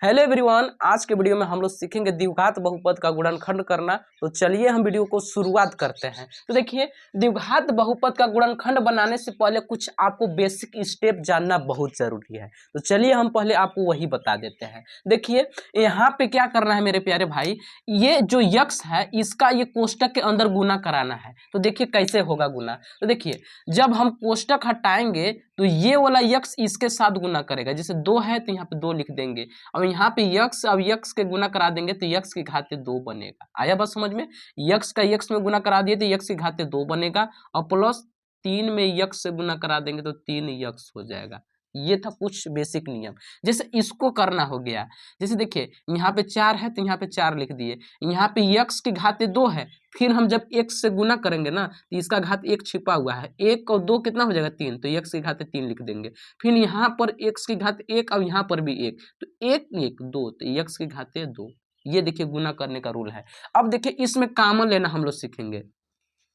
Hello everyone, आज के video में हम लोग सीखेंगे द्विघात बहुपद का गुणनखंड करना। तो चलिए हम वीडियो को शुरुआत करते हैं। तो देखिए, द्विघात बहुपद का गुणनखंड बनाने से पहले कुछ आपको बेसिक स्टेप जानना बहुत जरूरी है। तो चलिए हम पहले आपको वही बता देते हैं। देखिए यहाँ पे क्या करना है मेरे प्यारे भाई, ये जो यक्स है इसका ये कोष्टक के अंदर गुना कराना है। तो देखिए कैसे होगा गुना। तो देखिए जब हम कोष्टक हटाएंगे तो ये वाला यक्स इसके साथ गुना करेगा। जैसे 2 है तो यहाँ पे 2 लिख देंगे। अब यहाँ पे यक्स, अब यक्स के गुना करा देंगे तो यक्स की घाते 2 बनेगा। आया बात समझ में। यक्स का यक्स में गुना करा दिए तो यक्स की घाते 2 बनेगा और प्लस 3 में यक्स से गुना करा देंगे तो 3 यक्स हो जाएगा। ये था कुछ बेसिक नियम। जैसे इसको करना हो गया, जैसे देखिए यहाँ पे 4 है तो यहाँ पे 4 लिख दिए। यहाँ पे यक्स की घाते 2 है, फिर हम जब x से गुना करेंगे ना तो इसका घात 1 छिपा हुआ है। 1 और 2 कितना हो जाएगा 3, तो x की घाते 3 लिख देंगे। फिर यहाँ पर x की घात 1 और यहाँ पर भी 1, तो 1 1 2, तो x की घाते 2। ये देखिए गुना करने का रूल है। अब देखिए इसमें कॉमन लेना हम लोग सीखेंगे।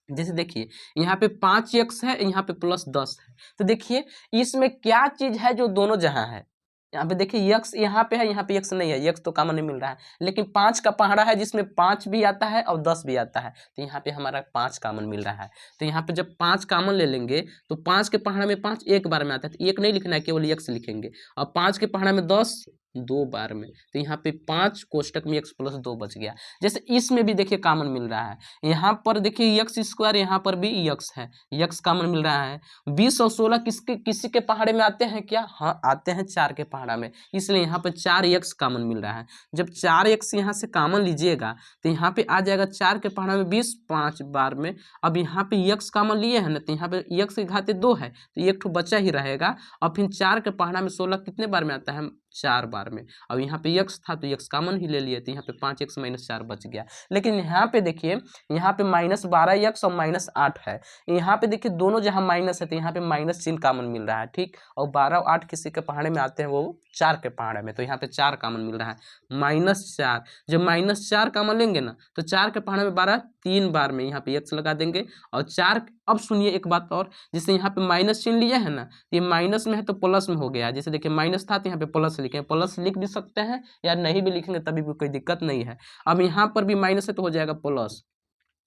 जैसे देखिए यहाँ पे 5x है, यहाँ पे प्लस 10 है। तो देखिए इसमें क्या चीज है जो दोनों जहां है। यहाँ पे देखिए यक्स यहाँ पे है, यहाँ पे यक्स नहीं है, यक्स तो कॉमन नहीं मिल रहा है। लेकिन 5 का पहाड़ा है जिसमें 5 भी आता है और 10 भी आता है, तो यहाँ पे हमारा 5 कॉमन मिल रहा है। तो यहाँ पे जब 5 कॉमन ले लेंगे तो 5 के पहाड़ा में 5 एक बार में आता है, तो 1 नहीं लिखना है, केवल यक्स लिखेंगे। और 5 के पहाड़ा में 10 2 बार में, तो यहाँ पे 5 कोष्टक में x प्लस 2 बच गया। जैसे इसमें भी देखिए कॉमन मिल रहा है। यहाँ पर देखिए यक्स स्क्वायर, यहाँ पर भी यक्स है, यक्स कॉमन मिल रहा है। 20 और 16 किसी के पहाड़े में आते हैं क्या? हाँ आते हैं, 4 के पहाड़ा में, इसलिए यहाँ पर 4 यक्स कॉमन मिल रहा है। जब 4 यक्स यहाँ से कॉमन लीजिएगा तो यहाँ पे आ जाएगा 4 के पहाड़ा में 20 5 बार में। अब यहाँ पे यक्स कॉमन लिए है ना, तो यहाँ पे यक्स की घाते 2 है तो एक ठो बचा ही रहेगा। और फिर 4 के पहाड़ा में 16 कितने बार में आता है? 4 बार में। अब यहाँ पे यक्स था तो यक्स कॉमन ही ले लिए, तो यहाँ पे 5x - 4 बच गया। लेकिन यहाँ पे देखिए, यहाँ पे -12 यक्स और -8 है। यहाँ पे देखिए दोनों जहाँ माइनस है तो यहाँ पे माइनस चिन्ह कॉमन मिल रहा है, ठीक। और 12 और 8 किसी के पहाड़े में आते हैं, वो 4 के पहाड़े में, तो यहाँ पे 4 कॉमन मिल रहा है। -4, जब -4 कॉमन लेंगे ना तो 4 के पहाड़े में 12 3 बार में यहाँ पे यक्स लगा देंगे। और 4, अब सुनिए एक बात और, जैसे यहाँ पे माइनस चिन्ह लिया है ना, ये माइनस में है तो प्लस में हो गया। जैसे देखिए माइनस था तो यहाँ पे प्लस लिखे, प्लस लिख भी सकते हैं या नहीं भी लिखेंगे तभी भी कोई दिक्कत नहीं है। अब यहाँ पर भी माइनस है तो हो जाएगा प्लस,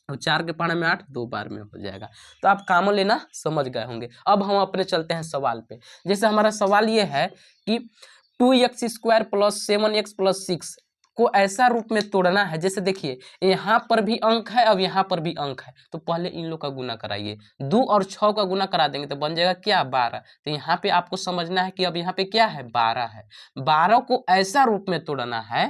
और 4 के पहाड़े में 8 2 बार में हो जाएगा। तो आप कॉमन लेना समझ गए होंगे। अब हम अपने चलते हैं सवाल पे। जैसे हमारा सवाल ये है कि 2x² + 7x + 6 को ऐसा रूप में तोड़ना है। जैसे देखिए यहाँ पर भी अंक है, अब यहाँ पर भी अंक है, तो पहले इन लोग का गुना कराइए। 2 और 6 का गुना करा देंगे तो बन जाएगा क्या? 12। तो यहाँ पे आपको समझना है कि अब यहाँ पे क्या है? 12 है। 12 को ऐसा रूप में तोड़ना है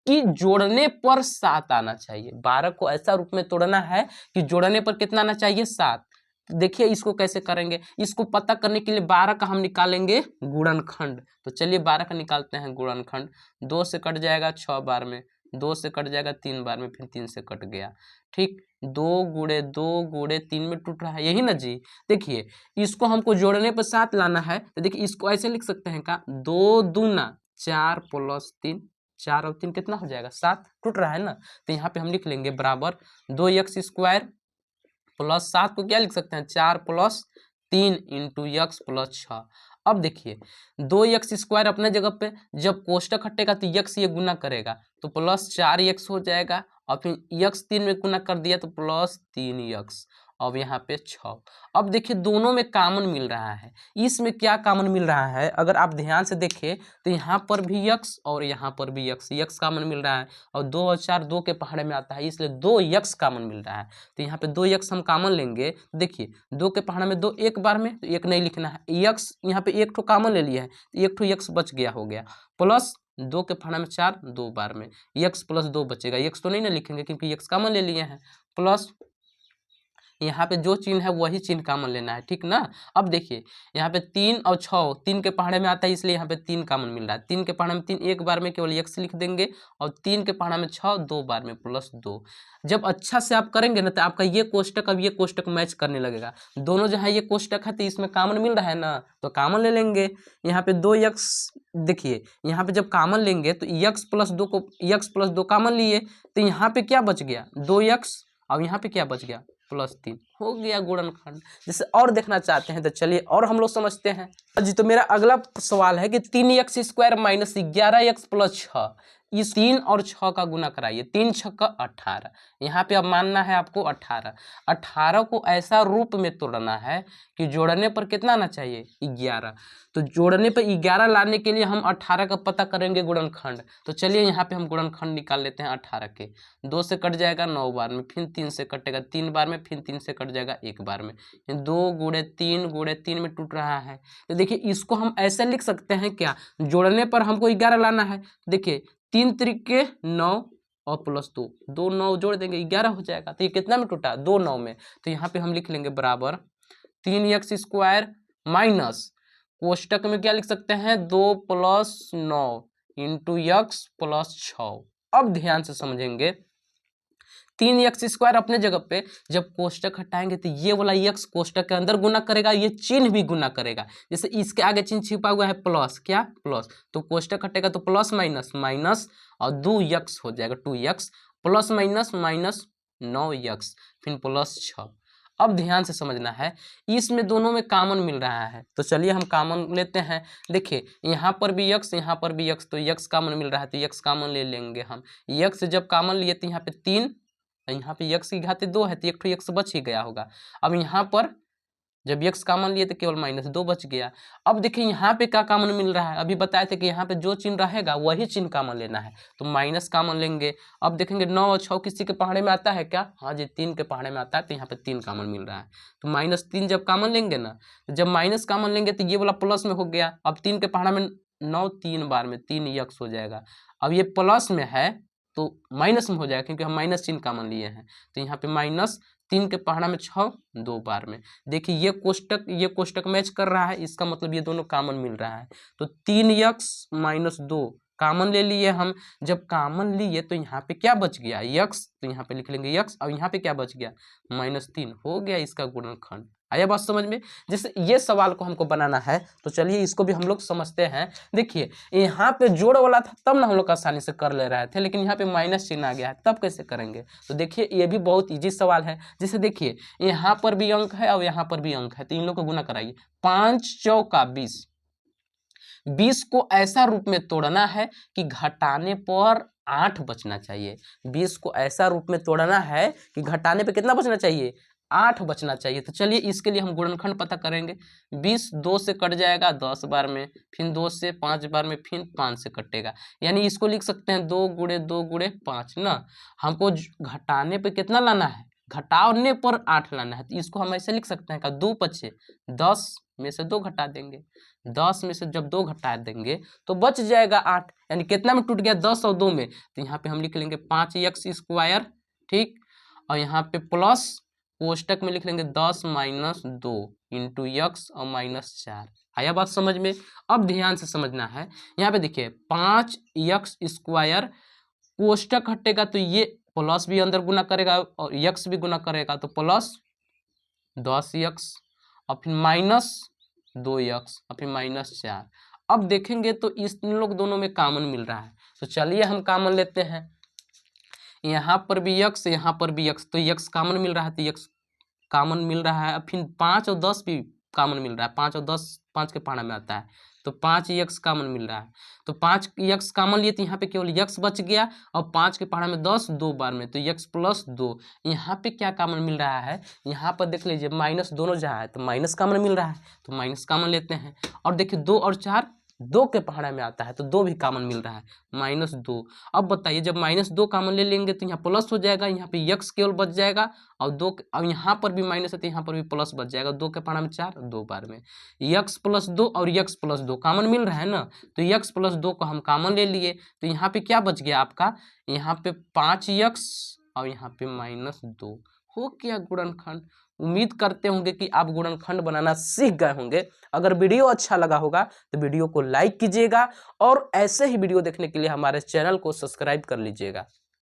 कि जोड़ने पर 7 आना चाहिए। 12 को ऐसा रूप में तोड़ना है कि जोड़ने पर कितना आना चाहिए? 7। देखिए इसको कैसे करेंगे, इसको पता करने के लिए 12 का हम निकालेंगे गुणनखंड। तो चलिए 12 का निकालते हैं गुणनखंड। 2 से कट जाएगा 6 बार में, 2 से कट जाएगा 3 बार में, फिर 3 से कट गया, ठीक। 2 × 2 × 3 में टूट रहा है, यही ना जी। देखिए इसको हमको जोड़ने पर 7 लाना है, तो देखिए इसको ऐसे लिख सकते हैं का, 2 दूना 4 + 3, 4 और 3 कितना हो जाएगा? 7। टूट रहा है ना, तो यहाँ पे हम लिख लेंगे बराबर 2x² + 7 को क्या लिख सकते हैं? 4 + 3 × x + 6। अब देखिए 2x² अपने जगह पे, जब कोष्टक हटेगा तो x ये गुना करेगा तो +4x हो जाएगा। और फिर x 3 में गुना कर दिया तो +3x। अब यहाँ पे 6। अब देखिए दोनों में कॉमन मिल रहा है। इसमें क्या कॉमन मिल रहा है? अगर आप ध्यान से देखें तो यहाँ पर भी x और यहाँ पर भी x कॉमन मिल रहा है। और 2 और 4 2 के पहाड़े में आता है, इसलिए 2x कॉमन मिल रहा है। तो यहाँ पे 2x हम कॉमन लेंगे। देखिए 2 के पहाड़े में 2 एक बार में, तो 1 नहीं लिखना है। x यहाँ पे 1 ठो कॉमन ले लिया है, तो 1 ठो x बच गया, हो गया। प्लस 2 के पहाड़े में 4 2 बार में, x + 2 बचेगा। x तो नहीं ना लिखेंगे क्योंकि x कॉमन ले लिए हैं। प्लस यहाँ पे जो चिन्ह है वही चिन्ह कॉमन लेना है, ठीक ना। अब देखिए यहाँ पे 3 और 6 3 के पहाड़े में आता है, इसलिए यहाँ पे 3 कॉमन मिल रहा है। 3 के पहाड़े में 3 एक बार में, केवल x लिख देंगे। और 3 के पहाड़े में 6 2 बार में, +2। जब अच्छा से आप करेंगे ना तो आपका ये कोष्टक अब ये कोष्टक मैच करने लगेगा। दोनों जहाँ ये कोष्टक है तो इसमें कॉमन मिल रहा है ना, तो कॉमन ले लेंगे। यहाँ पे 2x, देखिए यहाँ पे जब कॉमन लेंगे तो x + 2 को x + 2 कॉमन लिए, तो यहाँ पे क्या बच गया? 2x। अब यहाँ पे क्या बच गया? +3 हो गया गुणनखंड। जैसे और देखना चाहते हैं तो चलिए और हम लोग समझते हैं जी। तो मेरा अगला सवाल है कि 3x² - 11x + 6, इस 3 और 6 का गुना कराइए। 3 6 18, यहाँ पे अब मानना है आपको 18। 18 को ऐसा रूप में तोड़ना है कि जोड़ने पर कितना आना चाहिए 11। तो जोड़ने पर 11 लाने के लिए हम 18 का पता करेंगे गुणनखंड। तो चलिए यहाँ पे हम गुणनखंड निकाल लेते हैं 18 के। 2 से कट जाएगा 9 बार में, फिर 3 से कटेगा 3 बार में, फिर 3 से कट जाएगा 1 बार में। 2 × 3 में टूट रहा है। तो देखिए इसको हम ऐसे लिख सकते हैं क्या, जोड़ने पर हमको 11 लाना है। देखिए 3 त्रिके 9 और +2, 2 9 जोड़ देंगे 11 हो जाएगा। तो ये कितना में टूटा 2 9 में। तो यहाँ पे हम लिख लेंगे बराबर 3x² माइनस, कोष्टक में क्या लिख सकते हैं 2 + 9 × x + 6। अब ध्यान से समझेंगे, 3x² अपने जगह पे, जब कोष्टक हटाएंगे तो ये वाला x कोष्टक के अंदर गुना करेगा, ये चिन्ह भी गुना करेगा। जैसे इसके आगे चिन्ह छिपा हुआ है प्लस, क्या प्लस, तो कोष्टक हटेगा तो प्लस माइनस माइनस और 2x हो जाएगा 2x, plus minus minus 9x, फिर +6। अब ध्यान से समझना है, इसमें दोनों में कॉमन मिल रहा है। तो चलिए हम कॉमन लेते हैं। देखिए यहाँ पर भी x, यहाँ पर भी x, तो x कॉमन मिल रहा है तो x कॉमन ले लेंगे हम। x जब कॉमन लिए तो यहाँ पे 3, यहाँ पे x की घात 2 है तो एक x बच ही गया होगा। अब यहाँ पर जब x कॉमन लिए तो केवल -2 बच गया। अब देखिए यहाँ पे क्या कॉमन मिल रहा है, अभी बताए थे कि यहाँ पे जो चिन्ह रहेगा वही चिन्ह कॉमन लेना है, तो माइनस कॉमन लेंगे। अब देखेंगे 9 और 6 किसी के पहाड़े में आता है क्या, हाँ जी 3 के पहाड़े में आता है, तो यहाँ पे 3 कॉमन मिल रहा है। तो -3 जब कॉमन लेंगे ना, तो जब माइनस कॉमन लेंगे तो ये वाला प्लस में हो गया। अब 3 के पहाड़े में 9 3 बार में 3x हो जाएगा। अब ये प्लस में है तो माइनस में हो जाएगा क्योंकि हम माइनस चिन्ह कॉमन लिए हैं। तो यहाँ पे -3 के पहाड़ा में 6 2 बार में। देखिए ये कोष्टक मैच कर रहा है, इसका मतलब ये दोनों कॉमन मिल रहा है। तो 3x - 2 कॉमन ले लिए हम। जब कॉमन लिए तो यहाँ पे क्या बच गया x, तो यहाँ पे लिख लेंगे x, और यहाँ पे क्या बच गया -3, हो गया इसका गुणनखंड। आया बात समझ में। जैसे ये सवाल को हमको बनाना है तो चलिए इसको भी हम लोग समझते हैं। देखिए यहाँ पे जोड़ वाला था तब ना हम लोग आसानी से कर ले रहे थे, लेकिन यहाँ पे माइनस चिन्ह आ गया है, तब कैसे करेंगे। तो देखिए ये भी बहुत इजी सवाल है। जैसे देखिए यहाँ पर भी अंक है और यहाँ पर भी अंक है, तो इन लोग को गुना कराइए। 5 चौका 20, 20 को ऐसा रूप में तोड़ना है कि घटाने पर 8 बचना चाहिए। 20 को ऐसा रूप में तोड़ना है कि घटाने पे कितना बचना चाहिए 8 बचना चाहिए। तो चलिए इसके लिए हम गुणनखंड पता करेंगे। 20 2 से कट जाएगा 10 बार में, फिर 2 से 5 बार में, फिर 5 से कटेगा। यानी इसको लिख सकते हैं 2 × 2 × 5 ना। हमको घटाने पे कितना लाना है, घटाने पर 8 लाना है। तो इसको हम ऐसे लिख सकते हैं का 2 × 10 में से 2 घटा देंगे। 10 में से जब 2 घटा देंगे तो बच जाएगा 8, यानी कितना में टूट गया 10 और 2 में। तो यहाँ पे हम लिख लेंगे 5x², ठीक, और यहाँ पे प्लस कोष्टक में लिख लेंगे 10 - 2 × x और -4। आया बात समझ में। अब ध्यान से समझना है, यहाँ पे देखिए 5x², कोष्टक हटेगा तो ये प्लस भी अंदर गुना करेगा और x भी गुना करेगा, तो प्लस 10x और फिर -2x और फिर -4। अब देखेंगे तो इस लोग दोनों में कॉमन मिल रहा है, तो चलिए हम कॉमन लेते हैं। यहाँ पर भी x, यहाँ पर भी x, तो x कॉमन मिल रहा है, तो x कॉमन मिल रहा है। फिर 5 और 10 भी कॉमन मिल रहा है, 5 और 10 5 के पहाड़ा में आता है, तो 5x कॉमन मिल रहा है। तो 5x कॉमन लिए तो यहाँ पे केवल x बच गया, और 5 के पहाड़ा में 10 2 बार में, तो x + 2। यहाँ पे क्या कॉमन मिल रहा है, यहाँ पर देख लीजिए माइनस दोनों जहाँ है तो माइनस कॉमन मिल रहा है, तो माइनस कॉमन लेते हैं। और देखिए 2 और 4 2 के पहाड़ा में आता है, तो 2 भी कॉमन मिल रहा है, -2। अब बताइए जब -2 कॉमन ले लेंगे तो यहाँ प्लस हो जाएगा, यहाँ पे x केवल बच जाएगा, और 2, अब यहाँ पर भी माइनस है तो यहाँ पर भी प्लस बच जाएगा। 2 के पहाड़ा में 4 2 बार में, x + 2 और x + 2 कॉमन मिल रहा है ना, तो x + 2 को हम कॉमन ले लिए, तो यहाँ पे क्या बच गया आपका, यहाँ पे 5x और यहाँ पे -2, हो गया गुणनखंड। उम्मीद करते होंगे कि आप गुणनखंड बनाना सीख गए होंगे। अगर वीडियो अच्छा लगा होगा तो वीडियो को लाइक कीजिएगा और ऐसे ही वीडियो देखने के लिए हमारे चैनल को सब्सक्राइब कर लीजिएगा।